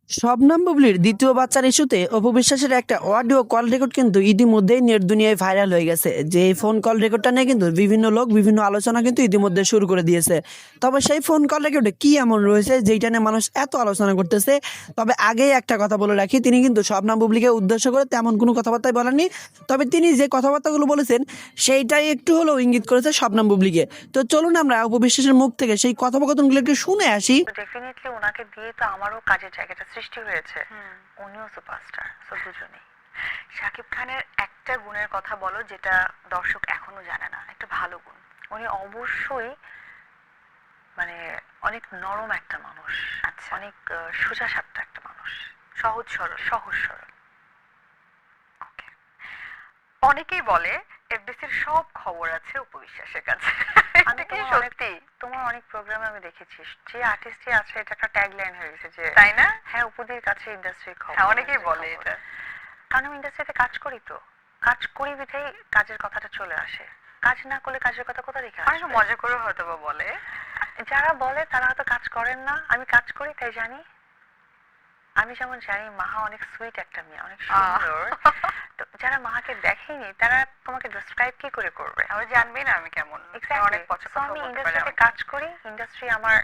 শবনম বুবলির দ্বিতীয় বাচ্চার ইস্যুতে অপু বিশ্বাসের একটা অডিও কল রেকর্ড কিন্তু ইতিমধ্যেই নেট দুনিয়ায় ভাইরাল হয়ে গেছে। যে এই ফোন কল রেকর্ডটা নিয়ে কিন্তু বিভিন্ন লোক বিভিন্ন আলোচনা কিন্তু ইতিমধ্যে শুরু করে দিয়েছে। তবে সেই ফোন কল রেকর্ডে কি এমন রয়েছে যেটা নিয়ে মানুষ এত আলোচনা করতেছে? তবে আগেই একটা কথা বলে রাখি, তিনি কিন্তু শবনম বুবলিকে উদ্দেশ্য করে তেমন কোনো কথাবার্তাই বলেননি। তবে তিনি যে কথাবার্তাগুলো বলেছেন সেইটাই একটু হলেও ইঙ্গিত করেছে শবনম বুবলিকে। তো চলুন আমরা অপু বিশ্বাসের মুখ থেকে সেই কথোপকথনগুলো একটু শুনে আসি। ডেফিনেটলি ওনাকে দিয়ে তো আমারও কাজের জায়গাটা সৃষ্টি হয়েছে। উনিও সুপারস্টার, সো দুজনেই। শাকিব খানের একটা গুণের কথা বলো যেটা দর্শক এখনো জানে না, একটা ভালো গুণ। উনি অবশ্যই মানে অনেক নরম একটা মানুষ। আচ্ছা, অনেক সোজা সাপটা একটা মানুষ, সহজ সরল, সহজ সরল। ওকে। অনেকেই বলে এফডিসির সব খবর আছে উপবিশ্বাসের কাছে। আমি এটা কি তোমার অনেক সত্যি? তোমার অনেক প্রোগ্রামে আমি দেখেছি, যে আর্টিস্টই আছে এটা একটা ট্যাগলাইন হয়ে গেছে যে তাই না? হ্যাঁ, উপদের কাছে ইন্ডাস্ট্রির খবর। হ্যাঁ, অনেকেই বলে এটা। কারণ আমি ইন্ডাস্ট্রিতে কাজ করি, তো কাজ করি বিধাই কাজের কথাটা চলে আসে। কাজ না করলে কাজের কথা কোথা থেকে অনেকে আসবে? মজা করে হয়তো বা বলে। যারা বলে তারা হয়তো কাজ করেন না, আমি কাজ করি তাই জানি। আমি যেমন জানি মাহা অনেক সুইট একটা মেয়ে, অনেক সুন্দর। তো যারা মাহাকে দেখেনি তারা তোমাকে ডিসক্রাইব কি করে করবে? আমার জানবেই না আমি কেমন। অনেক পছন্দ তো আমি বলতে পারে ইন্ডাস্ট্রিতে আমাকে। কাজ করি, ইন্ডাস্ট্রি আমার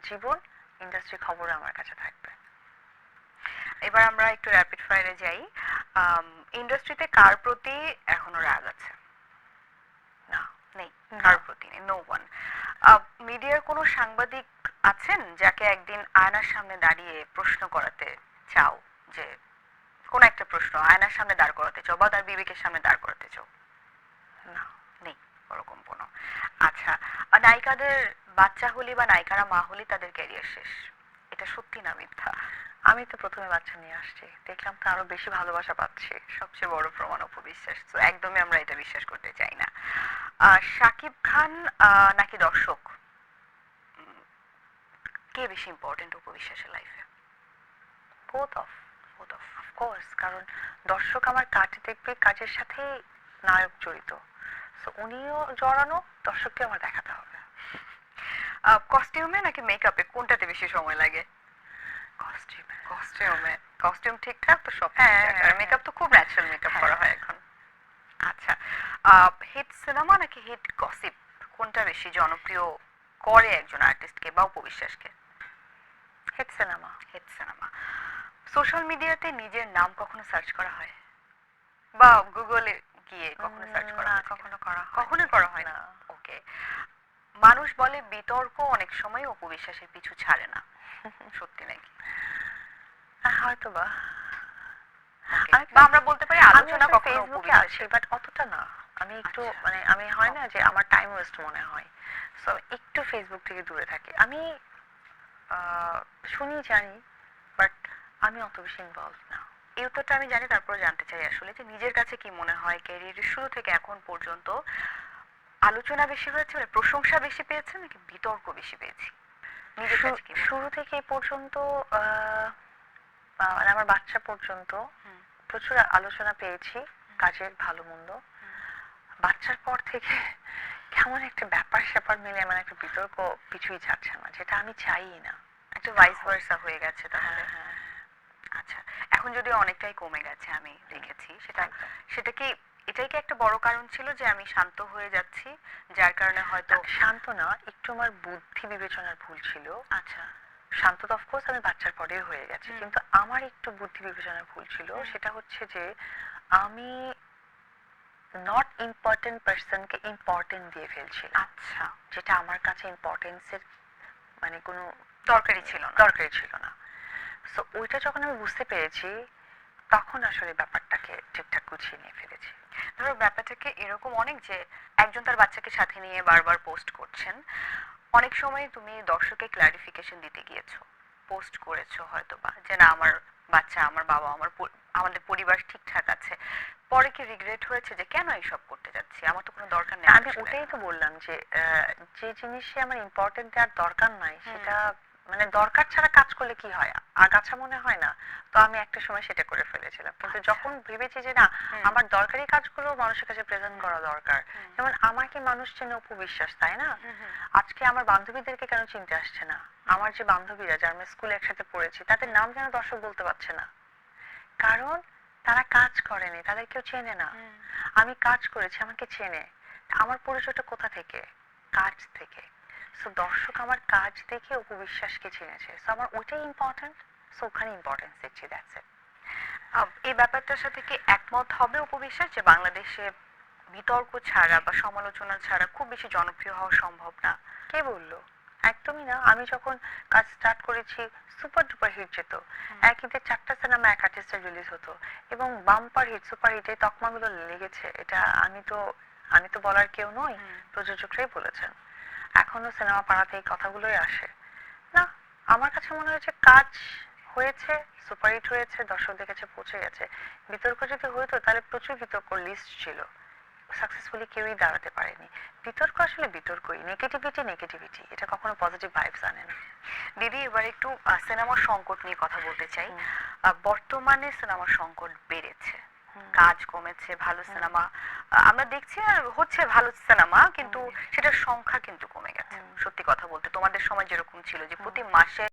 জীবন, ইন্ডাস্ট্রি খবর আমার কাছে থাকবে। এবার আমরা একটু র্যাপিড ফায়ারে যাই। ইন্ডাস্ট্রিতে কার প্রতি এখনো রাগ আছে? না, নেই। কার প্রতি নেই? No one. মিডিয়ার কোনো সাংবাদিক আছেন যাকে একদিন আয়নার সামনে দাঁড়িয়ে প্রশ্ন করাতে চাও, যে কোন একটা প্রশ্ন আয়নার সামনে দাঁড় করাতে চাও বা তার বিবেকের সামনে দাঁড় করাতে চাও? না, নেই ওরকম কোনো। আচ্ছা, নায়িকাদের বাচ্চা হলি বা নায়িকারা মা হলি তাদের ক্যারিয়ার শেষ, এটা সত্যি না মিথ্যা? আমি তো প্রথমে বাচ্চা নিয়ে আসছি, দেখলাম তো আরো বেশি ভালোবাসা পাচ্ছি। সবচেয়ে বড় প্রমাণ অপবিশ্বাস, তো একদমই আমরা এটা বিশ্বাস করতে চাই না। শাকিব খান নাকি দর্শক, কে বেশি ইম্পর্টেন্ট উপবিশ্বাসের লাইফে? বোথ অফ অফকোর্স, কারণ দর্শক আমার কাজ দেখবে, কাজের সাথে নায়ক জড়িত। সো উনিও জড়ানো, দর্শককে আমার দেখাতে হবে। কস্টিউমে নাকি মেকআপে কোনটাতে বেশি সময় লাগে? কস্টিউমে। কস্টিউমে। কস্টিউম ঠিকঠাক তো সব হ্যাঁ, ঠিকঠাক, আর হ্যাঁ, মেকআপ তো খুব ন্যাচারাল মেকআপ হ্যাঁ। করা হয় এখন। আচ্ছা, হিট সিনেমা নাকি হিট গসিপ, কোনটা বেশি জনপ্রিয় করে একজন আর্টিস্টকে বা উপবিশ্বাসকে? Hit cinema. Hit cinema. Social মিডিয়াতে নিজের নাম কখনো সার্চ করা হয় বা গুগলে গিয়ে কখনো সার্চ করা না, হয়েছে কিনা? কখনো করা হয় কখনোই করা হয় না। ওকে। মানুষ বলে বিতর্ক অনেক সময় উপবিশ্বাসের পিছু ছাড়ে না, সত্যি নাকি? হয়তো বা। বা আমরা বলতে পারি আমি আলোচনা আসলে কখনো ফেসবুকে আছি, উপবিশ্বাসের। বাট অতটা না। আমি একটু আচ্ছা। মানে আমি হয় না যে আমার টাইম ওয়েস্ট মনে হয়, সো একটু ফেসবুক থেকে দূরে থাকি আমি। শুনি জানি, বাট আমি অত বেশি ইনভলভ না। এই উত্তরটা আমি জানি, তারপর জানতে চাই আসলে যে নিজের কাছে কি মনে হয় ক্যারিয়ারের শুরু থেকে এখন পর্যন্ত আলোচনা বেশি হয়েছে, মানে প্রশংসা বেশি পেয়েছে নাকি বিতর্ক বেশি পেয়েছি? নিজের কাছে কি মনে হয়? শুরু থেকে এই পর্যন্ত মানে আমার বাচ্চা পর্যন্ত হুম, প্রচুর আলোচনা পেয়েছি, কাজের ভালো মন্দ। বাচ্চার পর থেকে কেমন একটা ব্যাপার স্যাপার মিলে মানে একটা বিতর্ক পিছুই ছাড়ছে না, যেটা আমি চাই না। একটা ভাইস ভার্সা হয়ে গেছে তাহলে। হ্যাঁ, হ্যাঁ, আচ্ছা, এখন যদি অনেকটাই কমে গেছে আমি দেখেছি, সেটা একদম। সেটা কি এটাই কি একটা বড় কারণ ছিল যে আমি শান্ত হয়ে যাচ্ছি, যার কারণে হয়তো? শান্ত না, একটু আমার বুদ্ধি বিবেচনার ভুল ছিল। আচ্ছা। শান্ত তো অফকোর্স আমি বাচ্চার পরে হয়ে গেছে, হুম, কিন্তু আমার একটু বুদ্ধি বিবেচনার ভুল ছিল। সেটা হচ্ছে যে আমি নট ইম্পর্টেন্ট পার্সনকে ইম্পর্টেন্ট দিয়ে ফেলছিলাম। আচ্ছা, যেটা আমার কাছে ইম্পর্টেন্সের মানে কোনো দরকারই ছিল না। দরকারই ছিল না। সো ওইটা যখন আমি বুঝতে পেরেছি, তখন আসলে ব্যাপারটাকে ঠিকঠাক গুছিয়ে নিয়ে ফেলেছি। ধরো ব্যাপারটাকে এরকম অনেক যে একজন তার বাচ্চাকে সাথে নিয়ে বারবার পোস্ট করছেন, অনেক সময় তুমি দর্শকে ক্লারিফিকেশন দিতে গিয়েছো, পোস্ট করেছো হয়তো বা যে না আমার বাচ্চা, আমার বাবা, আমাদের পরিবার ঠিকঠাক আছে, পরে কি রিগ্রেট হয়েছে যে কেন এইসব করতে যাচ্ছি, আমার তো কোনো দরকার নেই? আমি ওটাই তো বললাম যে যে জিনিসে আমার ইম্পর্টেন্ট দেওয়ার দরকার নাই, সেটা মানে দরকার ছাড়া কাজ করলে কি হয়, আগাছা মনে হয় না? তো আমি একটা সময় সেটা করে ফেলেছিলাম, কিন্তু যখন ভেবেছি যে না, আমার দরকারি কাজগুলো মানুষের কাছে প্রেজেন্ট করা দরকার। যেমন আমাকে মানুষ চেনে উপবিশ্বাস, তাই না? আজকে আমার বান্ধবীদেরকে কেন চিনতে আসছে না? আমার যে বান্ধবীরা, যারা আমি স্কুলে একসাথে পড়েছি, তাদের নাম যেন দর্শক বলতে পারছে না, কারণ তারা কাজ করেনি, তাদের কেউ চেনে না। আমি কাজ করেছি, আমাকে চেনে। আমার পরিচয়টা কোথা থেকে? কাজ থেকে। সো দর্শক আমার কাজ দেখে উপবিশ্বাসকে চিনেছে, সো আমার ওইটাই ইম্পর্টেন্ট, সো ওখানে ইম্পর্টেন্স দিচ্ছি, দ্যাটস ইট। এই ব্যাপারটার সাথে কি একমত হবে উপবিশ্বাস, যে বাংলাদেশে বিতর্ক ছাড়া বা সমালোচনা ছাড়া খুব বেশি জনপ্রিয় হওয়া সম্ভব না? কে বললো? একদমই না। আমি যখন কাজ স্টার্ট করেছি, সুপার ডুপার হিট যেত, এক ঈদে 4টা সিনেমা এক আর্টিস্টের রিলিজ হতো, এবং বাম্পার হিট, সুপার হিট, এই তকমাগুলো লেগেছে। এটা আমি তো বলার কেউ নই, প্রযোজকরাই বলেছেন। এখনো সিনেমা পাড়াতে এই কথাগুলোই আসে না। আমার কাছে মনে হয়েছে কাজ হয়েছে, সুপারহিট হয়েছে, দর্শকদের কাছে পৌঁছে গেছে। বিতর্ক যদি হইতো তাহলে প্রচুর বিতর্ক লিস্ট ছিল, সাকসেসফুলি কেউই দাঁড়াতে পারেনি। বিতর্ক আসলে বিতর্কই, নেগেটিভিটি নেগেটিভিটি, এটা কখনো পজিটিভ ভাইবস আনে না। দিদি, এবার একটু সিনেমার সংকট নিয়ে কথা বলতে চাই। বর্তমানে সিনেমার সংকট বেড়েছে, কাজ কমেছে, ভালো সিনেমা আমরা দেখছি, আর হচ্ছে ভালো সিনেমা, কিন্তু সেটার সংখ্যা কিন্তু কমে গেছে। সত্যি কথা বলতে, তোমাদের সময় যেরকম ছিল যে প্রতি মাসে